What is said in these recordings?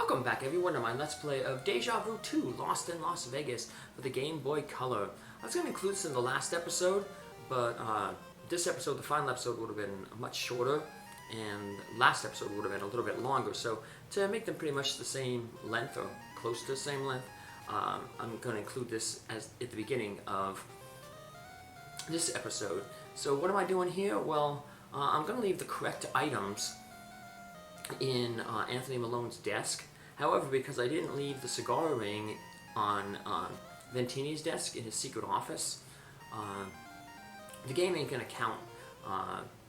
Welcome back everyone to my Let's Play of Déjà Vu II, Lost in Las Vegas for the Game Boy Color. I was going to include this in the last episode, but this episode, the final episode, would have been much shorter, and last episode would have been a little bit longer. So to make them pretty much the same length, or close to the same length, I'm going to include this as at the beginning of this episode. So what am I doing here? Well, I'm going to leave the correct items in Anthony Malone's desk. However, because I didn't leave the cigar ring on Ventini's desk in his secret office, the game ain't going to count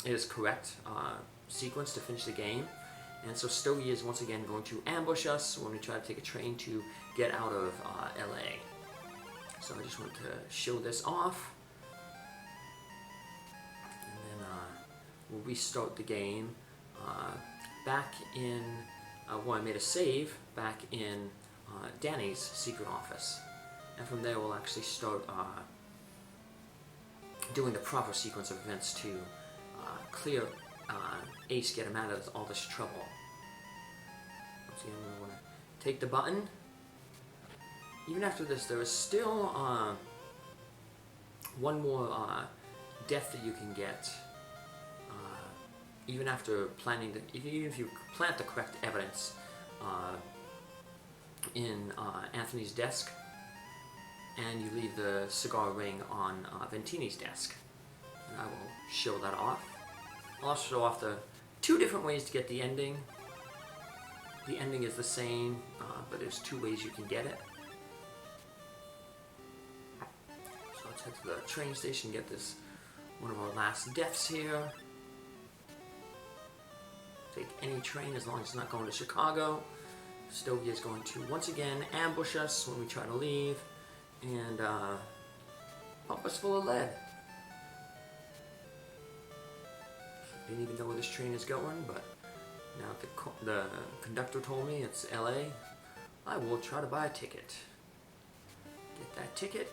his correct sequence to finish the game. And so Stogie is once again going to ambush us when we try to take a train to get out of LA. So I just want to show this off. And then we'll restart the game. Back in, I made a save back in Danny's secret office. And from there we'll actually start doing the proper sequence of events to clear Ace, get him out of all this trouble. Once again, we want to take the button. Even after this, there is still one more death that you can get. Even after planning, even if you plant the correct evidence in Anthony's desk, and you leave the cigar ring on Ventini's desk, and I will show that off. I'll also show off the two different ways to get the ending. The ending is the same, but there's two ways you can get it. So let's head to the train station, get this one of our last deaths here. Take any train as long as it's not going to Chicago. Stogie is going to once again ambush us when we try to leave and pump us full of lead. Didn't even know where this train is going, but now the conductor told me it's LA. I will try to buy a ticket. Get that ticket.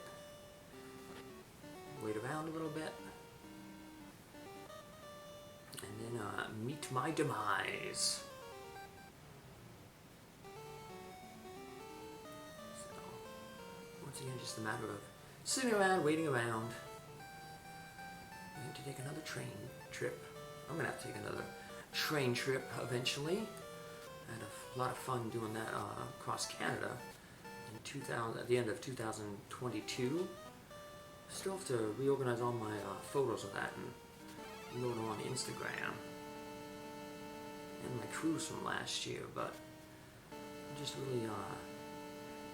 Wait around a little bit. And then meet my demise. So, once again, just a matter of sitting around, waiting around. I need to take another train trip. I'm going to have to take another train trip eventually. I had a lot of fun doing that across Canada in at the end of 2022. Still have to reorganize all my photos of that and load them on Instagram and my cruise from last year, but it just really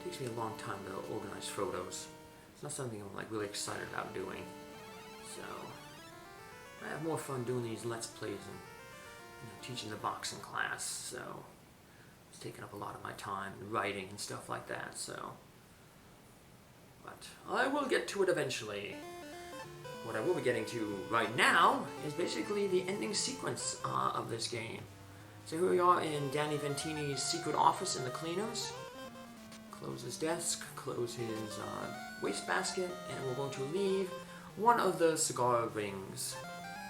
takes me a long time to organize photos. It's not something I'm like really excited about doing, so I have more fun doing these Let's Plays and teaching the boxing class, so it's taking up a lot of my time and writing and stuff like that, so but I will get to it eventually. What I will be getting to right now is basically the ending sequence of this game. So here we are in Danny Ventini's secret office in the cleaners. Close his desk, close his wastebasket, and we're going to leave one of the cigar rings.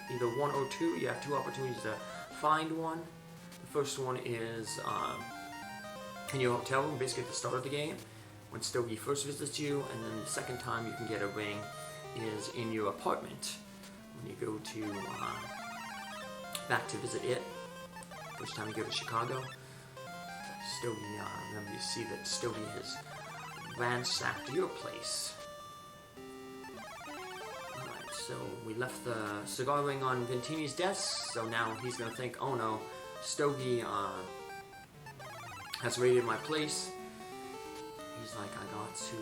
Either one or two. You have two opportunities to find one. The first one is in your hotel room, basically at the start of the game, when Stogie first visits you, and then the second time you can get a ring is in your apartment when you go to back to visit it. First time you go to Chicago, Stogie, remember you see that Stogie has ransacked your place. Alright, so we left the cigar ring on Ventini's desk, so now he's going to think, oh no, Stogie has raided my place. He's like, I got to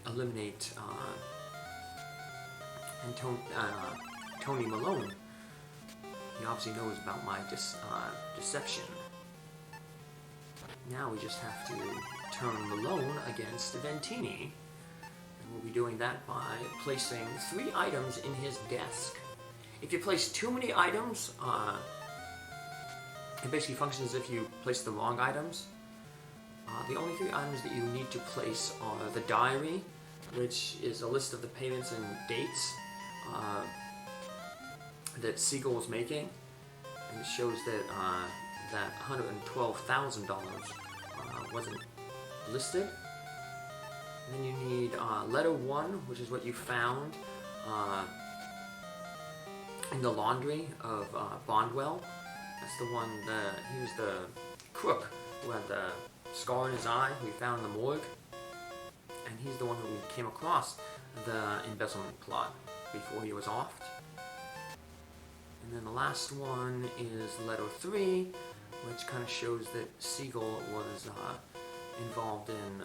eliminate Tony Malone. He obviously knows about my deception. Now we just have to turn Malone against Ventini. And we'll be doing that by placing 3 items in his desk. If you place too many items, it basically functions as if you place the wrong items. The only 3 items that you need to place are the diary, which is a list of the payments and dates that Siegel was making, and it shows that that $112,000 wasn't listed. And then you need letter 1, which is what you found in the laundry of Bondwell. That's the one that he was the crook who had the scar in his eye who we found in the morgue. And he's the one who came across the embezzlement plot before he was offed. And then the last one is letter 3, which kind of shows that Siegel was involved in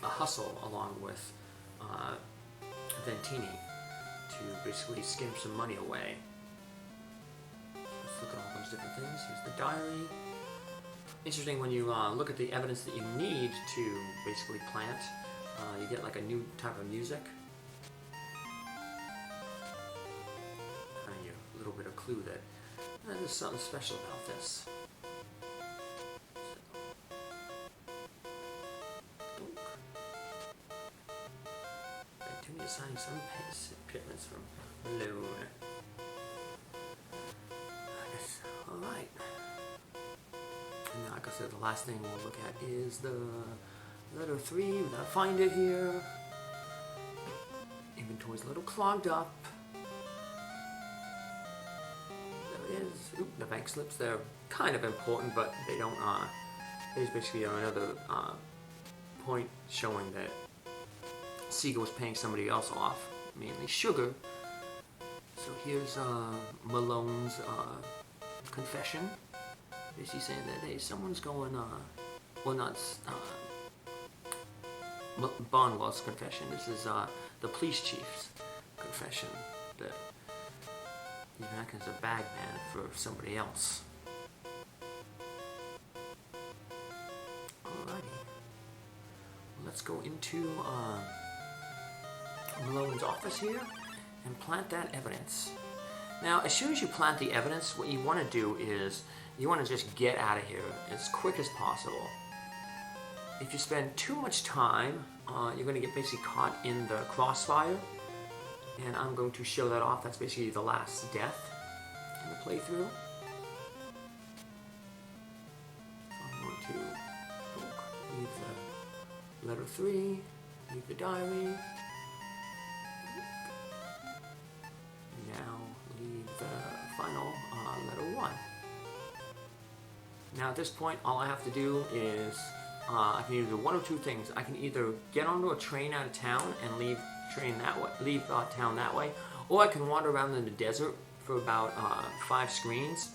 a hustle along with Ventini to basically skim some money away. Let's look at all those different things. Here's the diary. Interesting when you look at the evidence that you need to basically plant, you get like a new type of music. Kind of a little bit of clue that there's something special about this. Ventini assigning some payments from Malone. Alright. And like I said, the last thing we'll look at is the letter 3. We gotta find it here. Inventory's a little clogged up. There it is. Oop, the bank slips. They're kind of important, but they don't, there's basically another point showing that Siegel was paying somebody else off, mainly sugar. So here's Malone's confession. Basically saying that, hey, someone's going, well, not Bondwell's confession. This is the police chief's confession that he's been acting as a bag man for somebody else. Alrighty. Let's go into Malone's office here and plant that evidence. Now, as soon as you plant the evidence, what you want to do is you want to just get out of here as quick as possible. If you spend too much time, you're going to get basically caught in the crossfire. And I'm going to show that off. That's basically the last death in the playthrough. I'm going to leave the letter 3, leave the diary. Now leave the final letter 1. Now at this point, all I have to do is I can either do one or two things. I can either get onto a train out of town and leave town that way, or I can wander around in the desert for about 5 screens,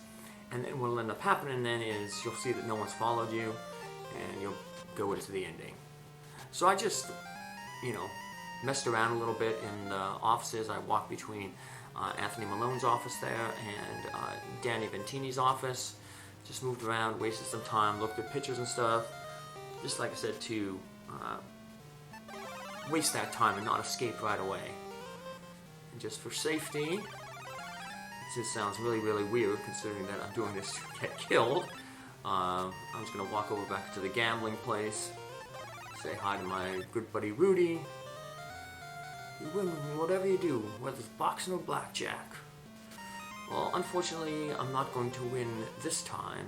and then what'll end up happening then is you'll see that no one's followed you, and you'll go into the ending. So I just, messed around a little bit in the offices. I walked between Anthony Malone's office there and Danny Ventini's office. Just moved around, wasted some time, looked at pictures and stuff. Just like I said, to waste that time and not escape right away. And just for safety, this sounds really, really weird considering that I'm doing this to get killed. I'm just going to walk over back to the gambling place, say hi to my good buddy Rudy. You win whatever you do, whether it's boxing or blackjack. Well, unfortunately, I'm not going to win this time,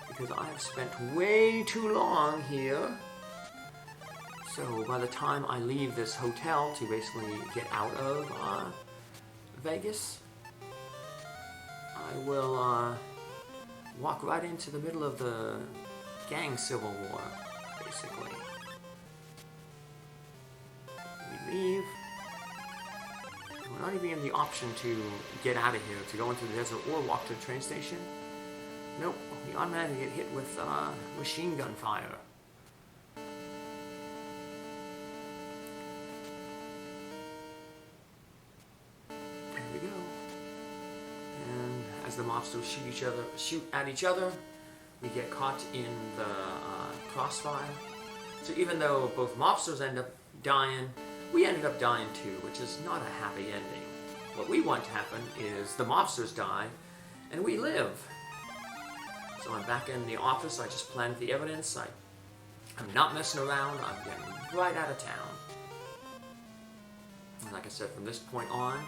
because I have spent way too long here. So by the time I leave this hotel to basically get out of Vegas, I will walk right into the middle of the gang civil war, basically. We leave. We're not even given the option to get out of here, to go into the desert or walk to the train station. Nope, we automatically get hit with machine gun fire. There we go. And as the mobsters shoot at each other, we get caught in the crossfire. So even though both mobsters end up dying, we ended up dying too, which is not a happy ending. What we want to happen is the mobsters die, and we live. So I'm back in the office. I just planted the evidence. I'm not messing around. I'm getting right out of town. And like I said, from this point on,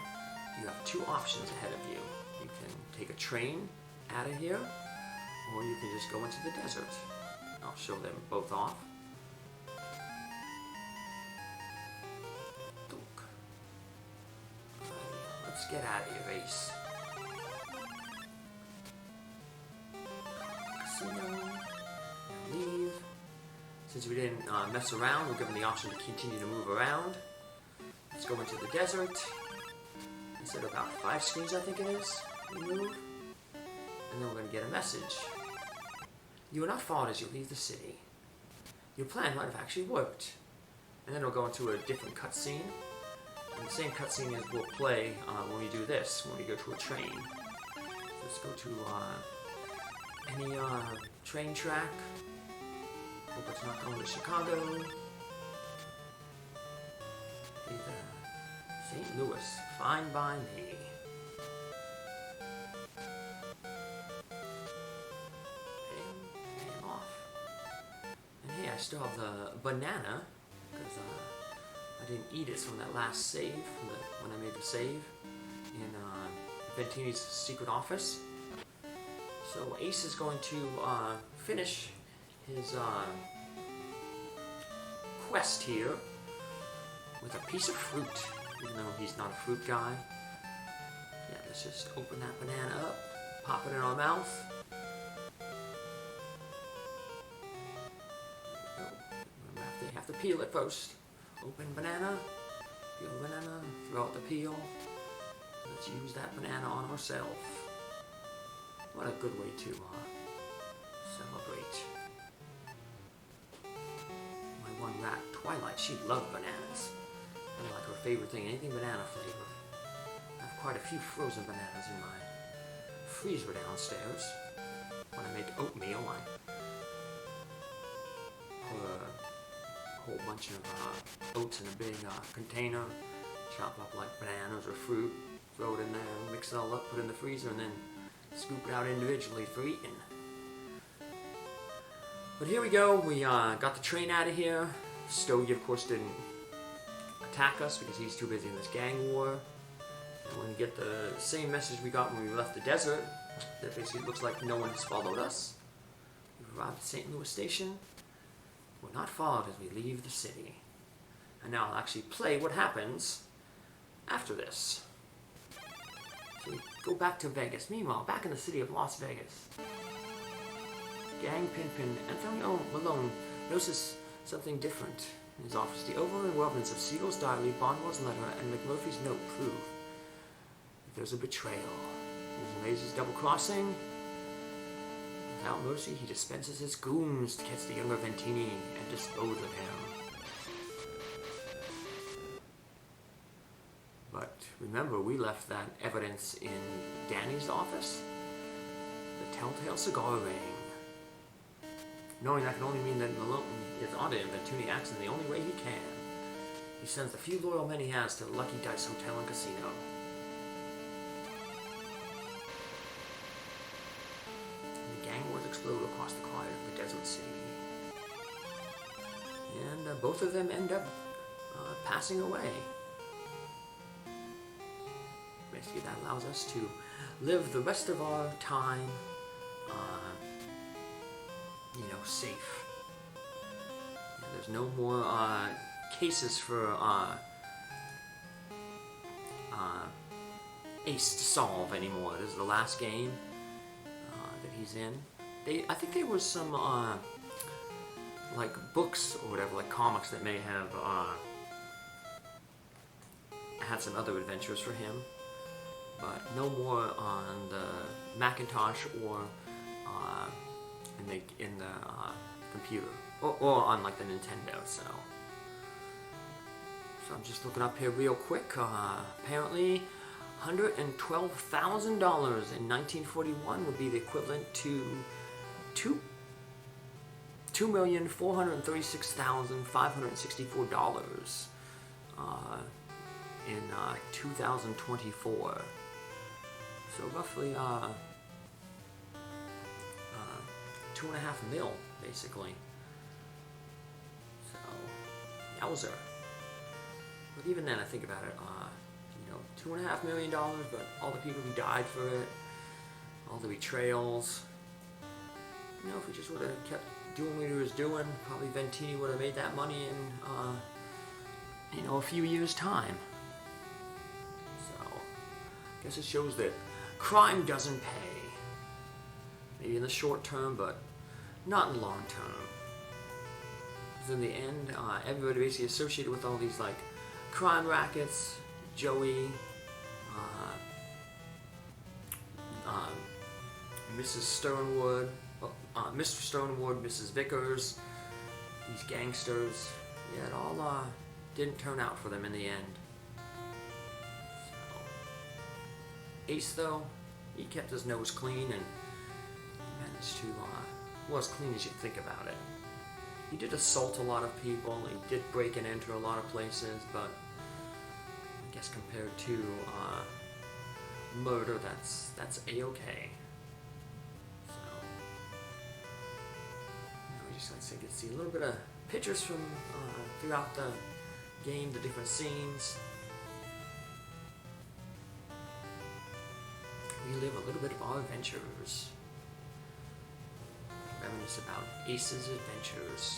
you have 2 options ahead of you. You can take a train out of here, or you can just go into the desert. I'll show them both off. Let's get out of here, Ace. Casino. Leave. Since we didn't mess around, we're given the option to continue to move around. Let's go into the desert. Instead of about 5 screens, I think it is. We move. And then we're going to get a message. You are not followed as you leave the city. Your plan might have actually worked. And then it'll go into a different cutscene. And the same cutscene as we'll play when we do this, when we go to a train. Let's go to any train track. Hope it's not going to Chicago. Either St. Louis, fine by me. And off. And hey, I still have the banana, because I didn't eat it from that last save, when I made the save in Ventini's secret office. So Ace is going to finish his quest here with a piece of fruit, even though he's not a fruit guy. Yeah, let's just open that banana up, pop it in our mouth. You have to peel it first. Open banana, peel banana, throw out the peel. Let's use that banana on ourselves. What a good way to celebrate. My one rat, Twilight, she loved bananas. Kind of like her favorite thing, anything banana flavor. I have quite a few frozen bananas in my freezer downstairs. When I make oatmeal, I put a whole bunch of oats in a big container, chop up like bananas or fruit, throw it in there, mix it all up, put it in the freezer, and then scoop it out individually for eating. But here we go, we got the train out of here. Stogie, of course, didn't attack us because he's too busy in this gang war. And when we get the same message we got when we left the desert, that basically looks like no one has followed us. We've arrived at St. Louis Station. We're not followed as we leave the city. And now I'll actually play what happens after this. So we go back to Vegas. Meanwhile, back in the city of Las Vegas, gang Pinpin Anthony Malone notices something double in his office. The overwhelming relevance of Siegel's diary, Bonwell's letter, and McMurphy's note prove that there's a betrayal. Using Laser's double-crossing, without mercy, he dispenses his goons to catch the younger Ventini and dispose of him. But remember, we left that evidence in Danny's office. The telltale cigar ring. Knowing that can only mean that Malone is on it, and Ventini acts in the only way he can. He sends the few loyal men he has to the Lucky Dice Hotel and Casino. And the gang wars explode across the quiet of the desert city. And both of them end up passing away. Basically, that allows us to live the rest of our time, safe. There's no more cases for Ace to solve anymore. This is the last game that he's in. I think there was some like books or whatever, like comics that may have had some other adventures for him, but no more on the Macintosh or in the computer, or on like the Nintendo. So I'm just looking up here real quick. Apparently, $112,000 in 1941 would be the equivalent to $2,436,564 in 2024. So roughly $2.5 million, basically. So, yowzer. But even then, I think about it, $2.5 million, but all the people who died for it, all the betrayals. You know, if he just would have kept doing what he was doing, probably Ventini would have made that money in, you know, a few years' time. So, I guess it shows that crime doesn't pay. Maybe in the short term, but not in the long term. Because in the end, everybody basically associated with all these, like, crime rackets, Joey, Mrs. Sternwood, Mr. Sternwood, Mrs. Vickers, these gangsters, yeah, it all didn't turn out for them in the end. So, Ace, though, he kept his nose clean and managed to, well, as clean as you think about it. He did assault a lot of people, he did break and enter a lot of places, but I guess compared to murder, that's A-okay. Just like so you can see a little bit of pictures from throughout the game, the different scenes. We live a little bit of our adventures. Reminisce about Ace's adventures.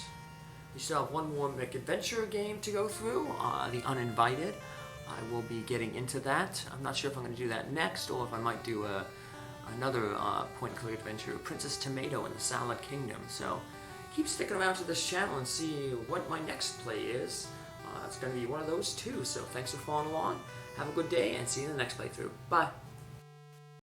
We still have one more MacVenture game to go through, the Uninvited. I will be getting into that. I'm not sure if I'm going to do that next, or if I might do another point-and-click adventure, Princess Tomato in the Salad Kingdom. So keep sticking around to this channel and see what my next play is. It's going to be one of those too, so thanks for following along. Have a good day and see you in the next playthrough. Bye!